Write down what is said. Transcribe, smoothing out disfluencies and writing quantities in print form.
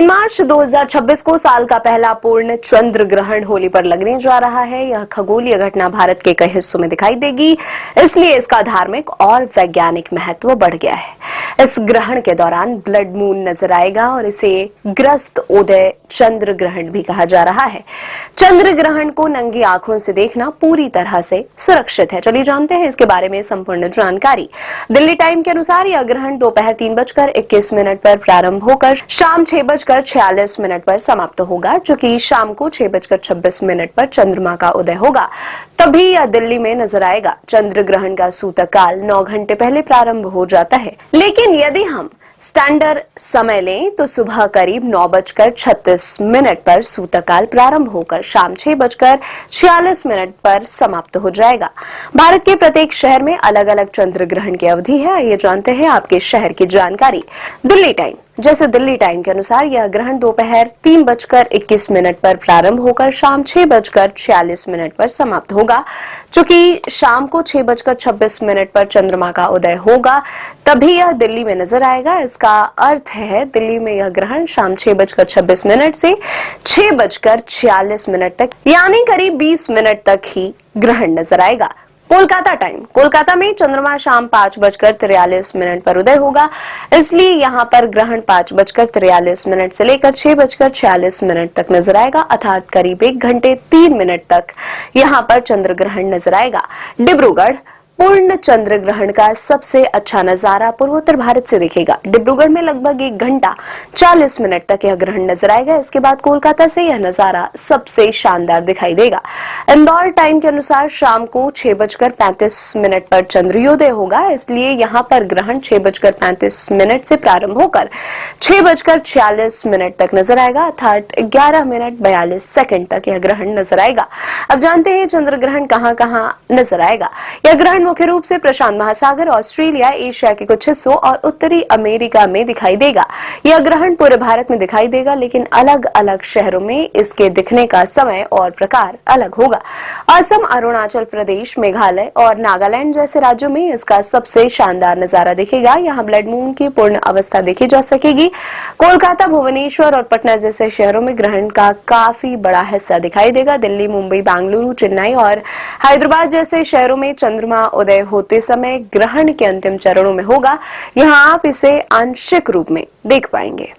3 मार्च 2026 को साल का पहला पूर्ण चंद्र ग्रहण होली पर लगने जा रहा है। यह खगोलीय घटना भारत के कई हिस्सों में दिखाई देगी, इसलिए इसका धार्मिक और वैज्ञानिक महत्व बढ़ गया है। इस ग्रहण के दौरान ब्लड मून नजर आएगा और इसे ग्रस्त उदय चंद्र ग्रहण भी कहा जा रहा है। चंद्र ग्रहण को नंगी आंखों से देखना पूरी तरह से सुरक्षित है। चलिए जानते हैं इसके बारे में संपूर्ण जानकारी। दिल्ली टाइम के अनुसार यह ग्रहण दोपहर 3:21 पर प्रारंभ होकर शाम 6:46 पर समाप्त होगा, जो कि शाम को 6:26 पर चंद्रमा का उदय होगा। तभी यह दिल्ली में नजर आएगा। चंद्र ग्रहण का सूतक काल 9 घंटे पहले प्रारंभ हो जाता है, लेकिन यदि हम स्टैंडर्ड समय लें तो सुबह करीब 9:36 पर सूतक काल प्रारंभ होकर शाम 6:46 पर समाप्त हो जाएगा। भारत के प्रत्येक शहर में अलग अलग चंद्र ग्रहण की अवधि है। आइए जानते हैं आपके शहर की जानकारी। दिल्ली टाइम, जैसे दिल्ली टाइम के अनुसार यह ग्रहण दोपहर 3:21 पर प्रारंभ होकर शाम 6:46 पर समाप्त होगा, जो कि शाम को 6:26 पर चंद्रमा का उदय होगा। तभी यह दिल्ली में नजर आएगा। इसका अर्थ है दिल्ली में यह ग्रहण शाम 6:26 से 6:46 तक, यानी करीब 20 मिनट तक ही ग्रहण नजर आएगा। कोलकाता टाइम, कोलकाता में चंद्रमा शाम 5:43 पर उदय होगा, इसलिए यहाँ पर ग्रहण 5:43 से लेकर 6:46 तक नजर आएगा, अर्थात करीब 1 घंटे 3 मिनट तक यहाँ पर चंद्र ग्रहण नजर आएगा। डिब्रूगढ़, पूर्ण चंद्र ग्रहण का सबसे अच्छा नजारा पूर्वोत्तर भारत से दिखेगा। डिब्रूगढ़ में लगभग 1 घंटा 40 मिनट तक यह ग्रहण नजर आएगा। इसके बाद कोलकाता से यह नजारा सबसे शानदार दिखाई देगा। इंदौर टाइम के अनुसार शाम को 6:35 पर चंद्रोदय होगा, इसलिए यहाँ पर ग्रहण 6:35 से प्रारंभ होकर 6:46 तक नजर आएगा, अर्थात 11 मिनट 42 सेकंड तक यह ग्रहण नजर आएगा। अब जानते हैं चंद्र ग्रहण कहाँ कहाँ नजर आएगा। यह ग्रहण मुख्य रूप से प्रशांत महासागर, ऑस्ट्रेलिया, एशिया के कुछ हिस्सों और उत्तरी अमेरिका में दिखाई देगा। यह ग्रहण पूरे भारत में दिखाई देगा, लेकिन अलग अलग शहरों में इसके दिखने का समय और प्रकार अलग होगा। असम, अरुणाचल प्रदेश, मेघालय और नागालैंड जैसे राज्यों में इसका सबसे शानदार नजारा दिखेगा। यहाँ ब्लड मून की पूर्ण अवस्था देखी जा सकेगी। कोलकाता, भुवनेश्वर और पटना जैसे शहरों में ग्रहण का काफी बड़ा हिस्सा दिखाई देगा। दिल्ली, मुंबई, बेंगलुरु, चेन्नई और हैदराबाद जैसे शहरों में चंद्रमा उदय होते समय ग्रहण के अंतिम चरणों में होगा। यहाँ आप इसे आंशिक रूप में देख पाएंगे।